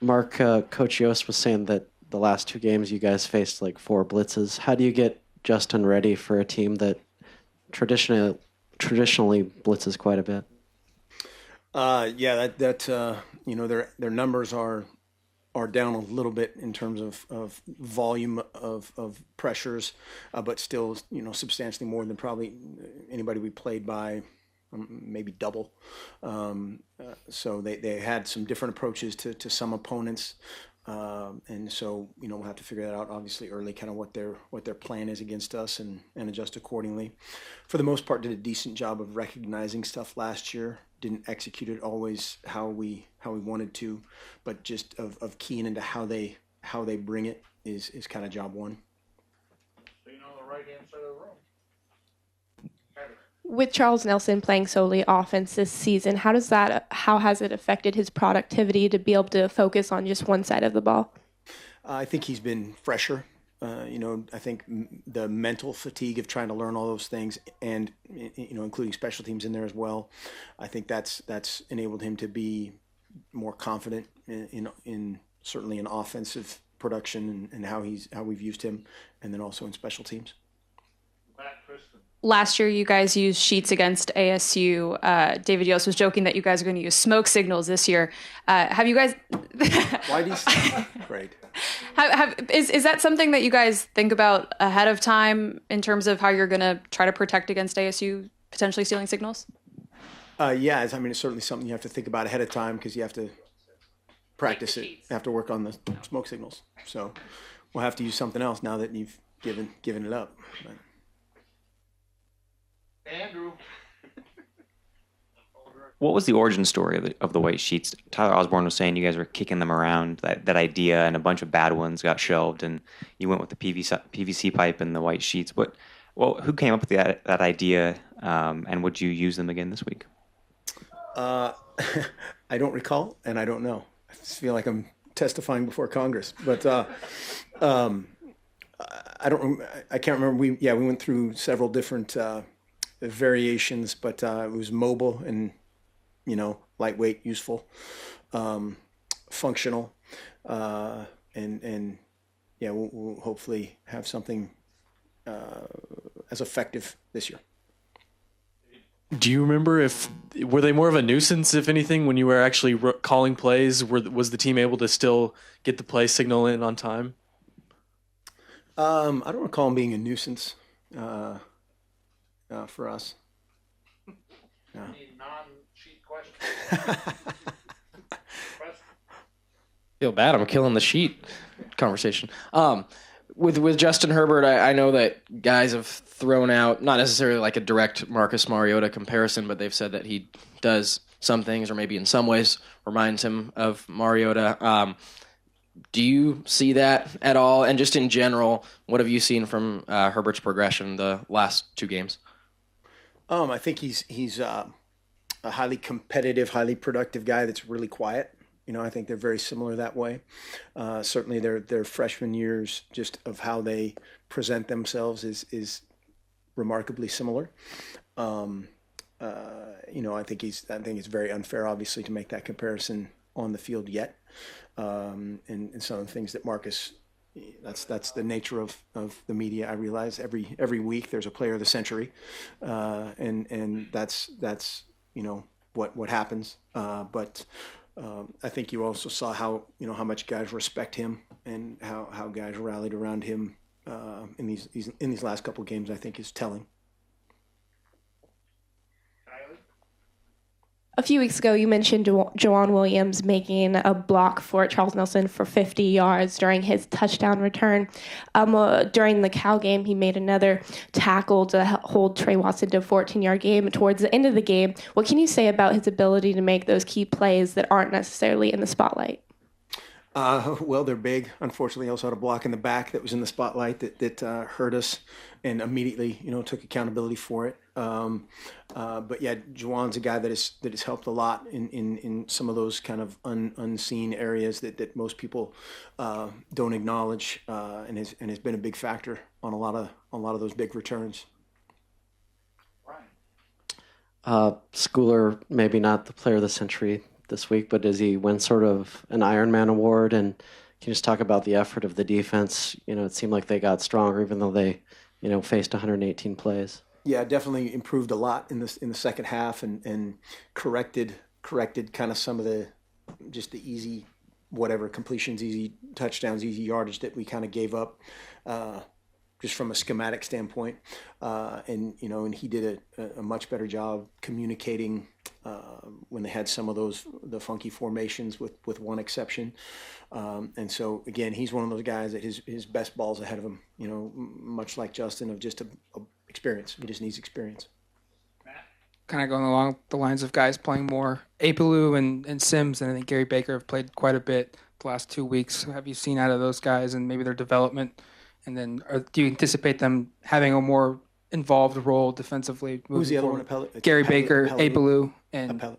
Mark, Coach Yost was saying that the last two games you guys faced like four blitzes. How do you get Justin ready for a team that traditionally traditionally blitzes quite a bit? Yeah, their numbers are down a little bit in terms of volume of pressures, but still substantially more than probably anybody we played by, maybe double. So they had some different approaches to some opponents. And so we'll have to figure that out obviously early, kind of what their plan is against us, and adjust accordingly. For the most part, did a decent job of recognizing stuff last year. Didn't execute it always how we wanted to, but just of keying into how they bring it is kind of job one. So you know the right hand side of the room. With Charles Nelson playing solely offense this season, how has it affected his productivity to be able to focus on just one side of the ball? I think he's been fresher. I think the mental fatigue of trying to learn all those things, and including special teams in there as well. I think that's enabled him to be more confident in certainly in offensive production, and how we've used him, and then also in special teams. Matt Kristen. Last year, you guys used sheets against ASU. David Yost was joking that you guys are going to use smoke signals this year. Have you guys? Why do you great? Is that something that you guys think about ahead of time in terms of how you're going to try to protect against ASU potentially stealing signals? Yeah, it's certainly something you have to think about ahead of time, because you have to practice it. You have to work on the smoke signals. So we'll have to use something else now that you've given it up. But. Andrew. What was the origin story of the white sheets? Tyler Osborne was saying you guys were kicking them around, that idea, and a bunch of bad ones got shelved, and you went with the PVC pipe and the white sheets. Who came up with that idea, and would you use them again this week? I don't recall, and I don't know. I just feel like I'm testifying before Congress, but I can't remember. We went through several different variations, but it was mobile and lightweight, useful, functional, and yeah, we'll hopefully have something as effective this year. Do you remember were they more of a nuisance, if anything, when you were actually calling plays? Was the team able to still get the play signal in on time? I don't recall them being a nuisance for us. No. Any non-cheat questions? Feel bad. I'm killing the sheet conversation. With Justin Herbert, I know that guys have thrown out not necessarily like a direct Marcus Mariota comparison, but they've said that he does some things, or maybe in some ways reminds him of Mariota. Do you see that at all? And just in general, what have you seen from Herbert's progression the last two games? I think he's a highly competitive, highly productive guy that's really quiet. I think they're very similar that way. Certainly their freshman years, just of how they present themselves, is remarkably similar. I think it's very unfair, obviously, to make that comparison on the field yet. And some of the things that Marcus, that's the nature of the media. I realize every week there's a player of the century, and that's what happens. But I think you also saw how much guys respect him, and how guys rallied around him in these last couple of games, I think, is telling. A few weeks ago, you mentioned Jawan Williams making a block for Charles Nelson for 50 yards during his touchdown return. During the Cal game, he made another tackle to hold Trey Watson to a 14-yard game towards the end of the game. What can you say about his ability to make those key plays that aren't necessarily in the spotlight? Well, they're big. Unfortunately, he also had a block in the back that was in the spotlight that hurt us, and immediately, took accountability for it. But yeah, Juwan's a guy that has helped a lot in some of those kind of unseen areas that most people don't acknowledge, and has been a big factor on a lot of those big returns. Schooler, maybe not the player of the century this week, but does he win sort of an Ironman award? And can you just talk about the effort of the defense? It seemed like they got stronger, even though they, faced 118 plays. Yeah, definitely improved a lot in the second half, and corrected kind of some of the easy whatever completions, easy touchdowns, easy yardage that we kind of gave up. Just from a schematic standpoint, and he did a much better job communicating when they had some of the funky formations, with one exception. And so again, he's one of those guys that his best ball's ahead of him. Much like Justin, of just a experience. He just needs experience. Kind of going along the lines of guys playing more. Apelu and Sims, and I think Gary Baker have played quite a bit the last 2 weeks. Have you seen out of those guys and maybe their development? And then do you anticipate them having a more involved role defensively? Who's the other forward? one? Gary Baker, Apelu, and Apelu,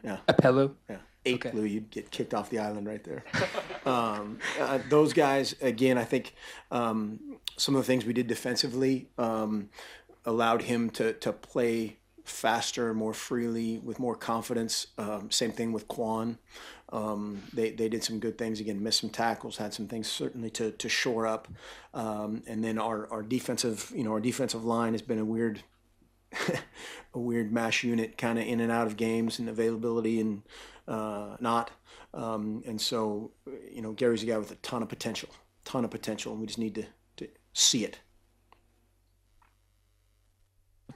yeah. Apelu. Yeah. Okay. Apelu, you'd get kicked off the island right there. Those guys, again, I think some of the things we did defensively allowed him to play faster, more freely, with more confidence. Same thing with Quan. They did some good things. Again, missed some tackles, had some things certainly to shore up. And then our defensive line has been a weird mash unit, kind of in and out of games and availability and not. And so, Gary's a guy with a ton of potential, and we just need to see it.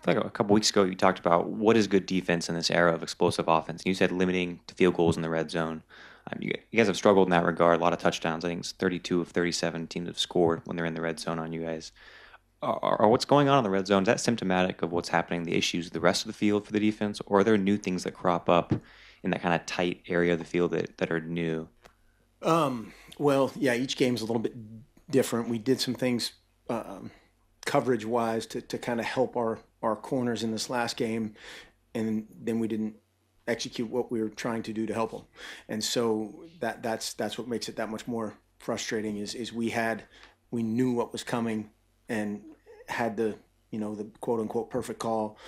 Like a couple weeks ago, you talked about what is good defense in this era of explosive offense. You said limiting to field goals in the red zone. You guys have struggled in that regard. A lot of touchdowns. I think it's 32 of 37 teams have scored when they're in the red zone on you guys. Are what's going on in the red zone, is that symptomatic of what's happening, the issues of the rest of the field for the defense, or are there new things that crop up in that kind of tight area of the field that are new? Well, yeah, each game's a little bit different. We did some things coverage-wise to kind of help our corners in this last game, and then we didn't execute what we were trying to do to help them. And so that's what makes it that much more frustrating is we knew what was coming and had the quote-unquote perfect call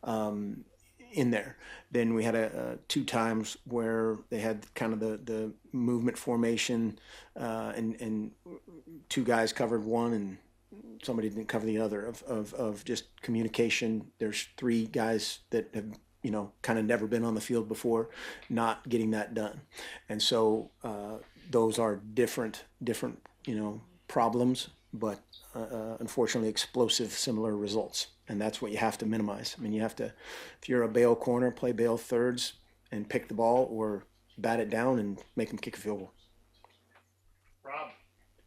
in there. Then we had two times where they had kind of the movement formation and two guys covered one and somebody didn't cover the other of just communication. There's three guys that have kind of never been on the field before, not getting that done. And so those are different problems, but unfortunately explosive similar results. And that's what you have to minimize. I mean, you have to, if you're a bail corner, play bail thirds and pick the ball, or bat it down and make them kick a field goal. Rob.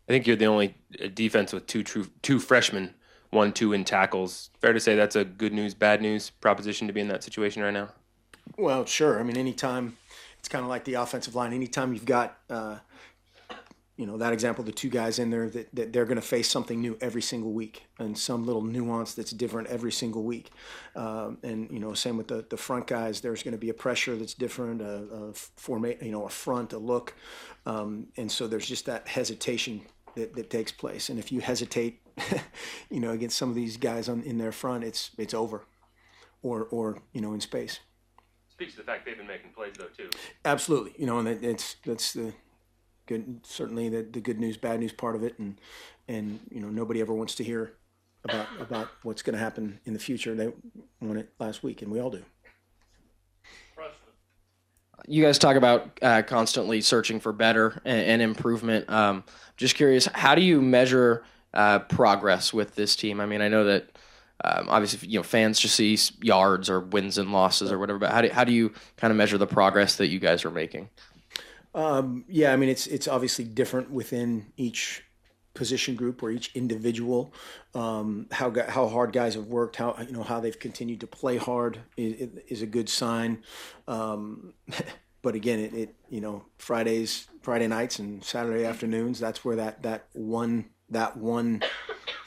I think you're the only defense with two freshmen, 1-2 in tackles. Fair to say that's a good news, bad news proposition to be in that situation right now? Well, sure. I mean, anytime, it's kind of like the offensive line. Anytime you've got, that example, the two guys in there, that they're going to face something new every single week and some little nuance that's different every single week. And same with the front guys. There's going to be a pressure that's different, a front, a look. And so there's just that hesitation that takes place. And if you hesitate, against some of these guys in their front, it's over, or in space. Speaks to the fact they've been making plays though too. Absolutely, and that's the good, certainly the good news, bad news part of it, and nobody ever wants to hear about what's going to happen in the future. They won it last week, and we all do. You guys talk about constantly searching for better and improvement. Just curious, how do you measure progress with this team? I mean, I know that obviously, fans just see yards or wins and losses or whatever, but how do you kind of measure the progress that you guys are making? Yeah, I mean, it's obviously different within each position group or each individual. How hard guys have worked, how they've continued to play hard is a good sign. But again, Friday nights and Saturday afternoons, that's where that one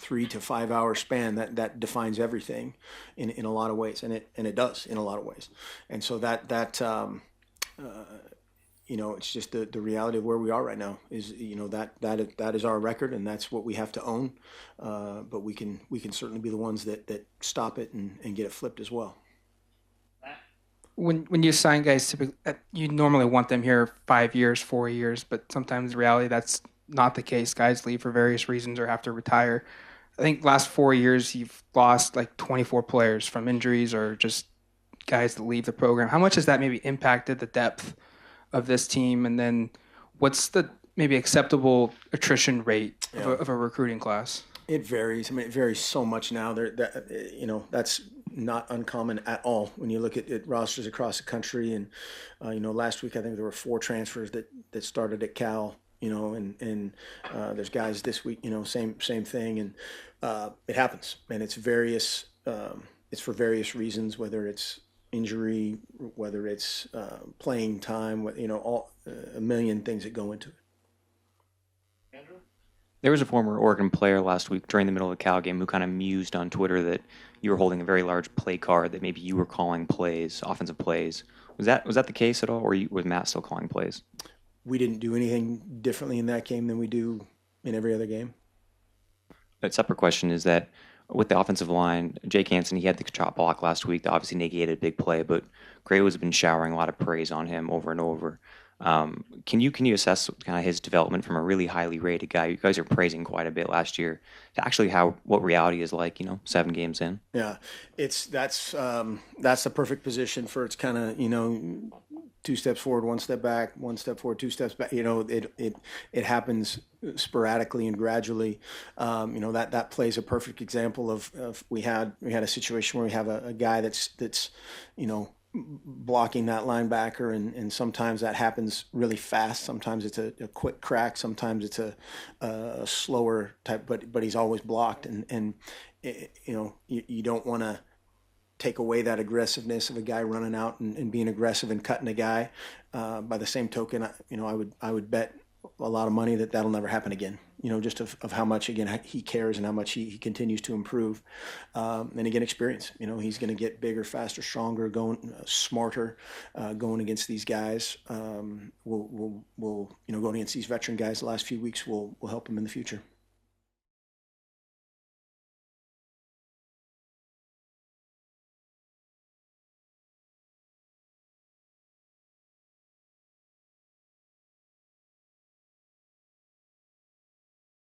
3 to 5 hour span that defines everything in a lot of ways, and it does in a lot of ways. And so it's just the reality of where we are right now is that is our record, and that's what we have to own. But we can certainly be the ones that stop it and get it flipped as well. when you sign guys, typically you normally want them here 5 years, 4 years, but sometimes in reality that's not the case. Guys leave for various reasons or have to retire. I think last 4 years you've lost like 24 players from injuries or just guys that leave the program. How much has that maybe impacted the depth of this team? And then what's the maybe acceptable attrition rate of a recruiting class? It varies. I mean, it varies so much now. That's not uncommon at all when you look at rosters across the country. And last week I think there were 4 transfers that started at Cal. And there's guys this week. Same thing. And it happens, and it's various. It's for various reasons, whether it's injury, whether it's playing time. All a million things that go into it. There was a former Oregon player last week during the middle of the Cal game who kind of mused on Twitter that you were holding a very large play card, that maybe you were calling plays, offensive plays. Was that the case at all, or was Matt still calling plays? We didn't do anything differently in that game than we do in every other game. A separate question is that with the offensive line, Jake Hansen, he had the chop block last week that obviously negated a big play, but Gray has been showering a lot of praise on him over and over. Can you assess kind of his development from a really highly rated guy you guys are praising quite a bit last year to actually what reality is like, 7 games in? Yeah, that's the perfect position for it's kind of 2 steps forward, 1 step back, 1 step forward, 2 steps back. It happens sporadically and gradually. That plays a perfect example of we had a situation where we have a guy that's blocking that linebacker, and sometimes that happens really fast. Sometimes it's a quick crack. Sometimes it's a slower type, but he's always blocked, and you don't want to take away that aggressiveness of a guy running out and being aggressive and cutting a guy. By the same token, I would bet a lot of money that'll never happen again. Just of how much, again, he cares and how much he continues to improve. And again, experience. He's going to get bigger, faster, stronger, going smarter, going against these guys. We'll going against these veteran guys the last few weeks will help him in the future.